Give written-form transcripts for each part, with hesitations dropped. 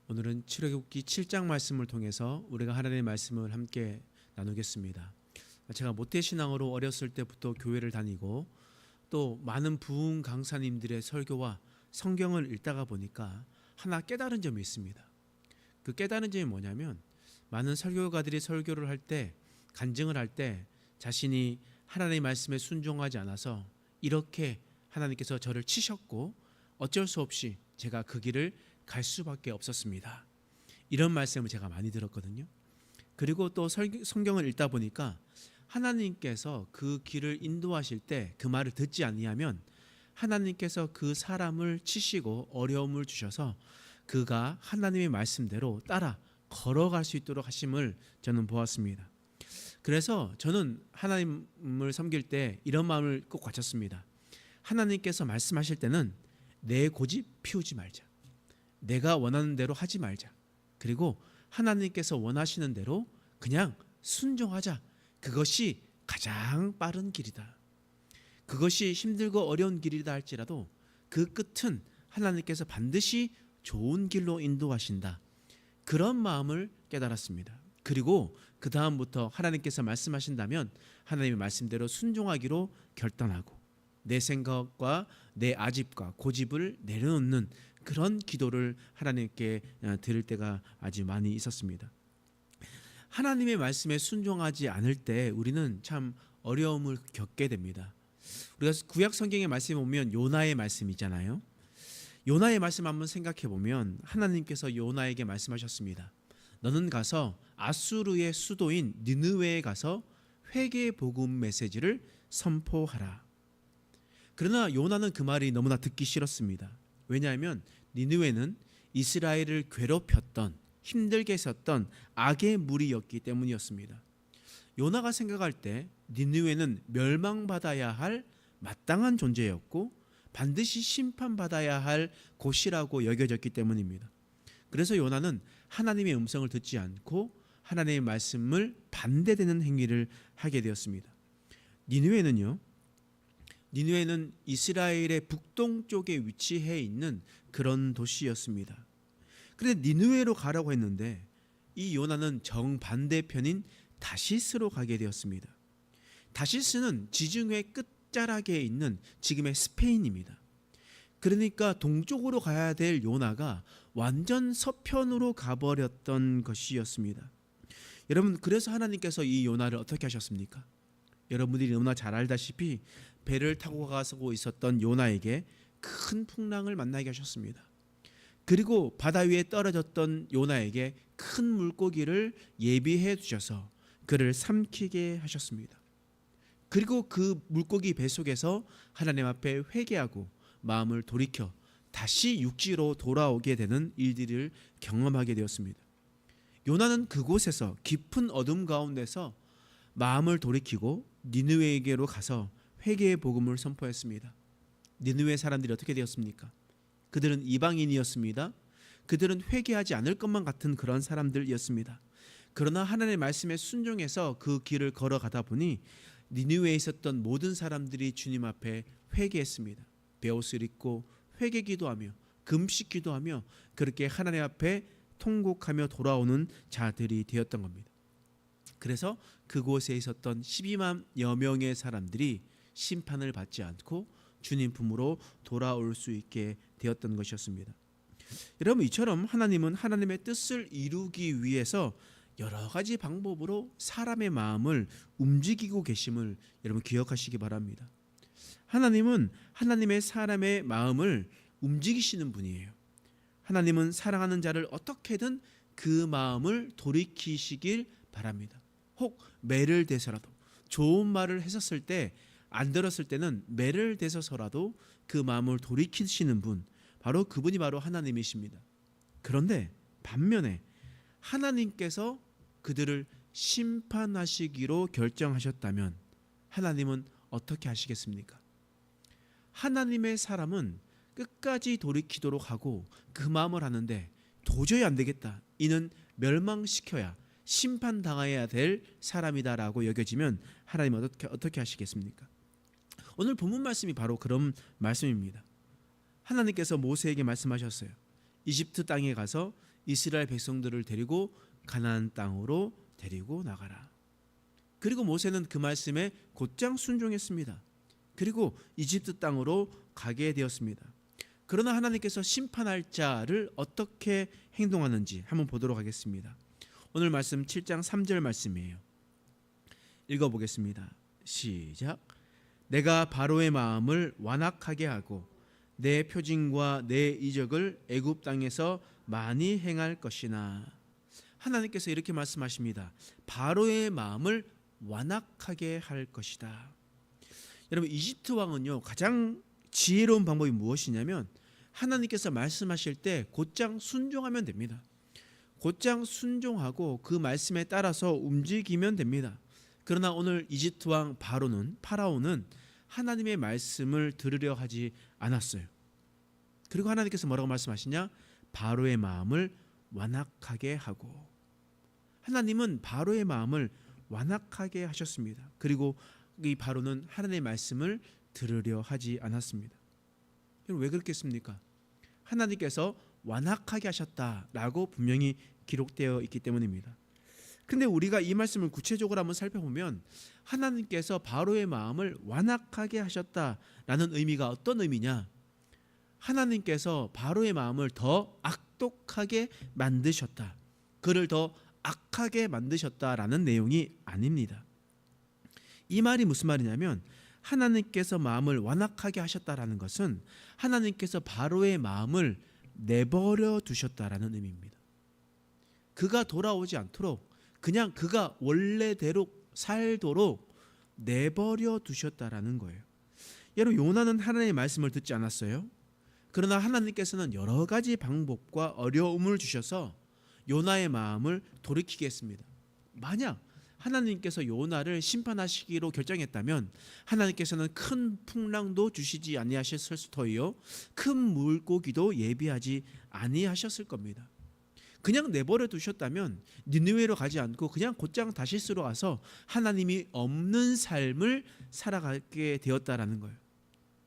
오늘은 출애굽기 7장 말씀을 통해서 우리가 하나님의 말씀을 함께 나누겠습니다. 제가 모태신앙으로 어렸을 때부터 교회를 다니고 또 많은 부흥 강사님들의 설교와 성경을 읽다가 보니까 하나 깨달은 점이 있습니다. 그 깨달은 점이 뭐냐면, 많은 설교가들이 설교를 할 때, 간증을 할 때 자신이 하나님의 말씀에 순종하지 않아서 이렇게 하나님께서 저를 치셨고 어쩔 수 없이 제가 그 길을 갈 수밖에 없었습니다. 이런 말씀을 제가 많이 들었거든요. 그리고 또 성경을 읽다 보니까 하나님께서 그 길을 인도하실 때 그 말을 듣지 아니하면 하나님께서 그 사람을 치시고 어려움을 주셔서 그가 하나님의 말씀대로 따라 걸어갈 수 있도록 하심을 저는 보았습니다. 그래서 저는 하나님을 섬길 때 이런 마음을 꼭 가졌습니다. 하나님께서 말씀하실 때는 내 고집 피우지 말자. 내가 원하는 대로 하지 말자. 그리고 하나님께서 원하시는 대로 그냥 순종하자. 그것이 가장 빠른 길이다. 그것이 힘들고 어려운 길이다 할지라도 그 끝은 하나님께서 반드시 좋은 길로 인도하신다. 그런 마음을 깨달았습니다. 그리고 그 다음부터 하나님께서 말씀하신다면 하나님의 말씀대로 순종하기로 결단하고 내 생각과 내 아집과 고집을 내려놓는 그런 기도를 하나님께 드릴 때가 아주 많이 있었습니다. 하나님의 말씀에 순종하지 않을 때 우리는 참 어려움을 겪게 됩니다. 우리가 구약 성경의 말씀에 보면 요나의 말씀이잖아요. 요나의 말씀 한번 생각해 보면 하나님께서 요나에게 말씀하셨습니다. 너는 가서 아수르의 수도인 니느웨에 가서 회개 복음 메시지를 선포하라. 그러나 요나는 그 말이 너무나 듣기 싫었습니다. 왜냐하면 니느웨는 이스라엘을 괴롭혔던, 힘들게 했었던 악의 무리였기 때문이었습니다. 요나가 생각할 때 니느웨는 멸망받아야 할 마땅한 존재였고 반드시 심판받아야 할 곳이라고 여겨졌기 때문입니다. 그래서 요나는 하나님의 음성을 듣지 않고 하나님의 말씀을 반대되는 행위를 하게 되었습니다. 니느웨는 이스라엘의 북동쪽에 위치해 있는 그런 도시였습니다. 그런데 니느웨로 가라고 했는데 이 요나는 정반대편인 다시스로 가게 되었습니다. 다시스는 지중해 끝자락에 있는 지금의 스페인입니다. 그러니까 동쪽으로 가야 될 요나가 완전 서편으로 가버렸던 것이었습니다. 여러분, 그래서 하나님께서 이 요나를 어떻게 하셨습니까? 여러분들이 너무나 잘 알다시피 배를 타고 가고 있었던 요나에게 큰 풍랑을 만나게 하셨습니다. 그리고 바다 위에 떨어졌던 요나에게 큰 물고기를 예비해 두셔서 그를 삼키게 하셨습니다. 그리고 그 물고기 뱃속에서 하나님 앞에 회개하고 마음을 돌이켜 다시 육지로 돌아오게 되는 일들을 경험하게 되었습니다. 요나는 그곳에서 깊은 어둠 가운데서 마음을 돌이키고 니느웨에게로 가서 회개의 복음을 선포했습니다. 니느웨 사람들이 어떻게 되었습니까? 그들은 이방인이었습니다. 그들은 회개하지 않을 것만 같은 그런 사람들이었습니다. 그러나 하나님의 말씀에 순종해서 그 길을 걸어가다 보니 니느웨에 있었던 모든 사람들이 주님 앞에 회개했습니다. 베옷을 입고 회개 기도하며 금식 기도하며 그렇게 하나님 앞에 통곡하며 돌아오는 자들이 되었던 겁니다. 그래서 그곳에 있었던 12만여 명의 사람들이 심판을 받지 않고 주님 품으로 돌아올 수 있게 되었던 것이었습니다. 여러분, 이처럼 하나님은 하나님의 뜻을 이루기 위해서 여러 가지 방법으로 사람의 마음을 움직이고 계심을 여러분 기억하시기 바랍니다. 하나님은 하나님의 사람의 마음을 움직이시는 분이에요. 하나님은 사랑하는 자를 어떻게든 그 마음을 돌이키시길 바랍니다. 혹 매를 대서라도 좋은 말을 했었을 때 안 들었을 때는 매를 대서서라도 그 마음을 돌이키시는 분, 그분이 바로 하나님이십니다. 그런데 반면에 하나님께서 그들을 심판하시기로 결정하셨다면 하나님은 어떻게 하시겠습니까? 하나님의 사람은 끝까지 돌이키도록 하고 그 마음을 하는데 도저히 안 되겠다, 이는 멸망시켜야 심판당해야 될 사람이다라고 여겨지면 하나님은 어떻게 하시겠습니까? 오늘 본문 말씀이 바로 그런 말씀입니다. 하나님께서 모세에게 말씀하셨어요. 이집트 땅에 가서 이스라엘 백성들을 데리고 가나안 땅으로 데리고 나가라. 그리고 모세는 그 말씀에 곧장 순종했습니다. 그리고 이집트 땅으로 가게 되었습니다. 그러나 하나님께서 심판할 자를 어떻게 행동하는지 한번 보도록 하겠습니다. 오늘 말씀 7장 3절 말씀이에요. 읽어보겠습니다. 시작. 내가 바로의 마음을 완악하게 하고 내 표징과 내 이적을 애굽 땅에서 많이 행할 것이나. 하나님께서 이렇게 말씀하십니다. 바로의 마음을 완악하게 할 것이다. 여러분, 이집트 왕은요, 가장 지혜로운 방법이 무엇이냐면 하나님께서 말씀하실 때 곧장 순종하면 됩니다. 곧장 순종하고 그 말씀에 따라서 움직이면 됩니다. 그러나 오늘 이집트 왕 파라오는 하나님의 말씀을 들으려 하지 않았어요. 그리고 하나님께서 뭐라고 말씀하시냐? 바로의 마음을 완악하게 하고. 하나님은 바로의 마음을 완악하게 하셨습니다. 그리고 이 바로는 하나님의 말씀을 들으려 하지 않았습니다. 왜 그렇겠습니까? 하나님께서 완악하게 하셨다라고 분명히 기록되어 있기 때문입니다. 근데 우리가 이 말씀을 구체적으로 한번 살펴보면 하나님께서 바로의 마음을 완악하게 하셨다라는 의미가 어떤 의미냐? 하나님께서 바로의 마음을 더 악독하게 만드셨다. 그를 더 악하게 만드셨다라는 내용이 아닙니다. 이 말이 무슨 말이냐면 하나님께서 마음을 완악하게 하셨다라는 것은 하나님께서 바로의 마음을 내버려 두셨다라는 의미입니다. 그가 돌아오지 않도록 그냥 그가 원래대로 살도록 내버려 두셨다라는 거예요. 여러분, 요나는 하나님의 말씀을 듣지 않았어요. 그러나 하나님께서는 여러 가지 방법과 어려움을 주셔서 요나의 마음을 돌이키게 했습니다. 만약 하나님께서 요나를 심판하시기로 결정했다면 하나님께서는 큰 풍랑도 주시지 아니하셨을 터이요 큰 물고기도 예비하지 아니하셨을 겁니다. 그냥 내버려 두셨다면 니느웨로 가지 않고 그냥 곧장 다시스로 가서 하나님이 없는 삶을 살아가게 되었다라는 거예요.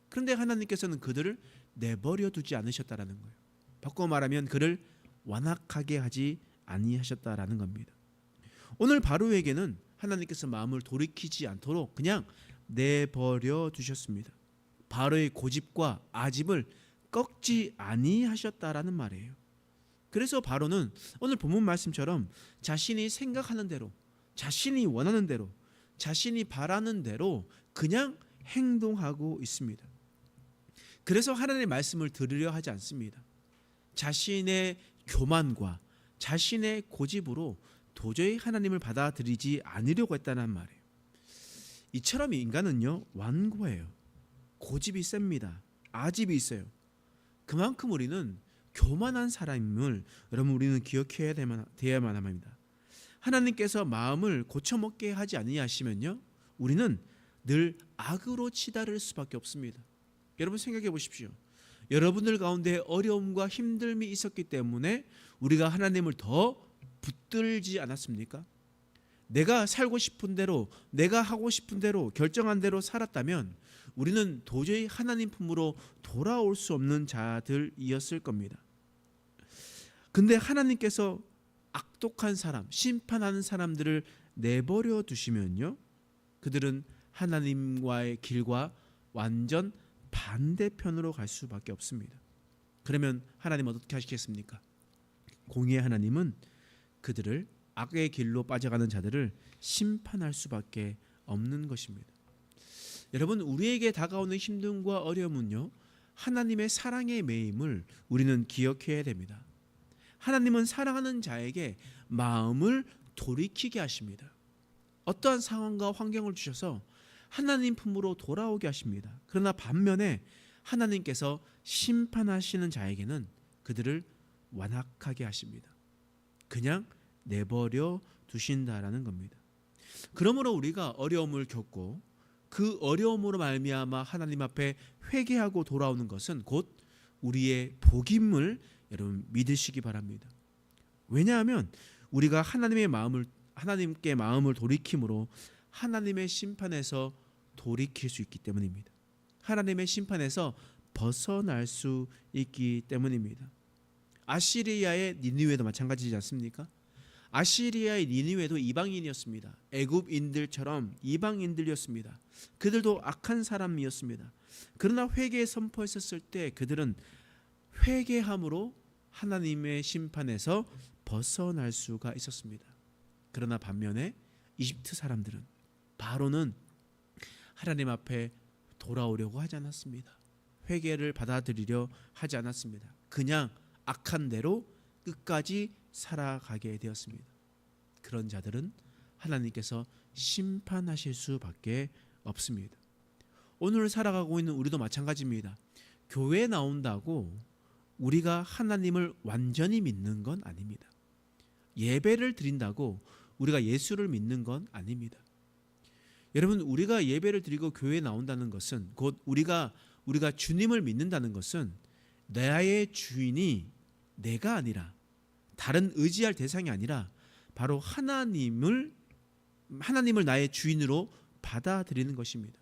그런데 하나님께서는 그들을 내버려 두지 않으셨다라는 거예요. 바꿔 말하면 그를 완악하게 하지 아니하셨다라는 겁니다. 오늘 바로에게는 하나님께서 마음을 돌이키지 않도록 그냥 내버려 두셨습니다. 바로의 고집과 아집을 꺾지 아니하셨다라는 말이에요. 그래서 바로는 오늘 본문 말씀처럼 자신이 생각하는 대로, 자신이 원하는 대로, 자신이 바라는 대로 그냥 행동하고 있습니다. 그래서 하나님의 말씀을 들으려 하지 않습니다. 자신의 교만과 자신의 고집으로 도저히 하나님을 받아들이지 않으려고 했다는 말이에요. 이처럼 인간은요, 완고해요. 고집이 셉니다. 아집이 있어요. 그만큼 우리는 교만한 사람임을 여러분 우리는 기억해야 돼야만 합니다. 하나님께서 마음을 고쳐먹게 하지 아니하시면요, 우리는 늘 악으로 치달을 수밖에 없습니다. 여러분 생각해 보십시오. 여러분들 가운데 어려움과 힘듦이 있었기 때문에 우리가 하나님을 더 붙들지 않았습니까? 내가 살고 싶은 대로, 내가 하고 싶은 대로, 결정한 대로 살았다면 우리는 도저히 하나님 품으로 돌아올 수 없는 자들이었을 겁니다. 근데 하나님께서 악독한 사람, 심판하는 사람들을 내버려 두시면요, 그들은 하나님과의 길과 완전 반대편으로 갈 수밖에 없습니다. 그러면 하나님은 어떻게 하시겠습니까? 공의의 하나님은 그들을 악의 길로 빠져가는 자들을 심판할 수밖에 없는 것입니다. 여러분, 우리에게 다가오는 힘듦과 어려움은요, 하나님의 사랑의 매임을 우리는 기억해야 됩니다. 하나님은 사랑하는 자에게 마음을 돌이키게 하십니다. 어떠한 상황과 환경을 주셔서 하나님 품으로 돌아오게 하십니다. 그러나 반면에 하나님께서 심판하시는 자에게는 그들을 완악하게 하십니다. 그냥 내버려 두신다라는 겁니다. 그러므로 우리가 어려움을 겪고 그 어려움으로 말미암아 하나님 앞에 회개하고 돌아오는 것은 곧 우리의 복임을 여러분 믿으시기 바랍니다. 왜냐하면 우리가 하나님께 마음을 돌이킴으로 하나님의 심판에서 돌이킬 수 있기 때문입니다. 하나님의 심판에서 벗어날 수 있기 때문입니다. 아시리아의 니느웨도 마찬가지지 않습니까? 아시리아의 니느웨도 이방인이었습니다. 애굽인들처럼 이방인들이었습니다. 그들도 악한 사람이었습니다. 그러나 회개 선포했었을 때 그들은 회개함으로 하나님의 심판에서 벗어날 수가 있었습니다. 그러나 반면에 이집트 사람들은, 바로는 하나님 앞에 돌아오려고 하지 않았습니다. 회개를 받아들이려 하지 않았습니다. 그냥 악한 대로 끝까지 살아가게 되었습니다. 그런 자들은 하나님께서 심판하실 수밖에 없습니다. 오늘 살아가고 있는 우리도 마찬가지입니다. 교회에 나온다고 우리가 하나님을 완전히 믿는 건 아닙니다. 예배를 드린다고 우리가 예수를 믿는 건 아닙니다. 여러분, 우리가 예배를 드리고 교회에 나온다는 것은, 곧 우리가 주님을 믿는다는 것은 나의 주인이 내가 아니라, 다른 의지할 대상이 아니라 바로 하나님을 나의 주인으로 받아들이는 것입니다.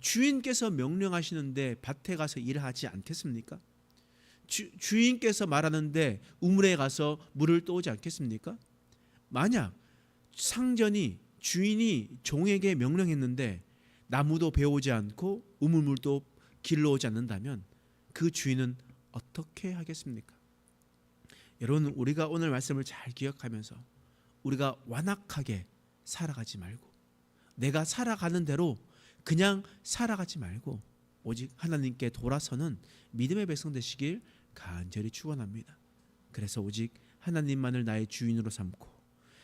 주인께서 명령하시는데 밭에 가서 일하지 않겠습니까? 주인께서 말하는데 우물에 가서 물을 떠오지 않겠습니까? 만약 상전이, 주인이 종에게 명령했는데 나무도 베오지 않고 우물물도 길러오지 않는다면 그 주인은 어떻게 하겠습니까? 여러분, 우리가 오늘 말씀을 잘 기억하면서 우리가 완악하게 살아가지 말고, 내가 살아가는 대로 그냥 살아가지 말고 오직 하나님께 돌아서는 믿음의 백성 되시길 간절히 축원합니다. 그래서 오직 하나님만을 나의 주인으로 삼고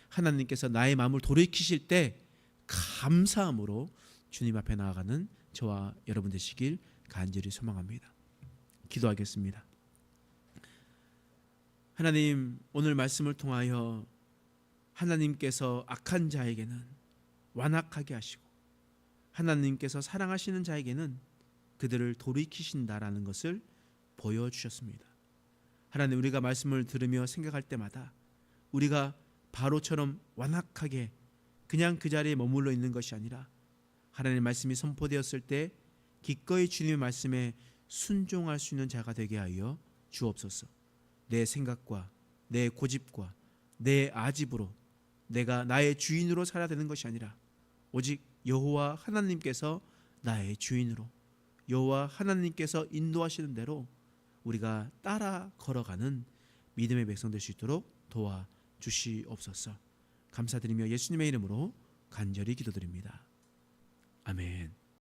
하나님께서 나의 마음을 돌이키실 때 감사함으로 주님 앞에 나아가는 저와 여러분 되시길 간절히 소망합니다. 기도하겠습니다. 하나님, 오늘 말씀을 통하여 하나님께서 악한 자에게는 완악하게 하시고 하나님께서 사랑하시는 자에게는 그들을 돌이키신다라는 것을 보여주셨습니다. 하나님, 우리가 말씀을 들으며 생각할 때마다 우리가 바로처럼 완악하게 그냥 그 자리에 머물러 있는 것이 아니라 하나님의 말씀이 선포되었을 때 기꺼이 주님의 말씀에 순종할 수 있는 자가 되게 하여 주옵소서. 내 생각과 내 고집과 내 아집으로 내가 나의 주인으로 살아야 되는 것이 아니라 오직 여호와 하나님께서 나의 주인으로, 여호와 하나님께서 인도하시는 대로 우리가 따라 걸어가는 믿음의 백성 될 수 있도록 도와주시옵소서. 감사드리며 예수님의 이름으로 간절히 기도드립니다. 아멘.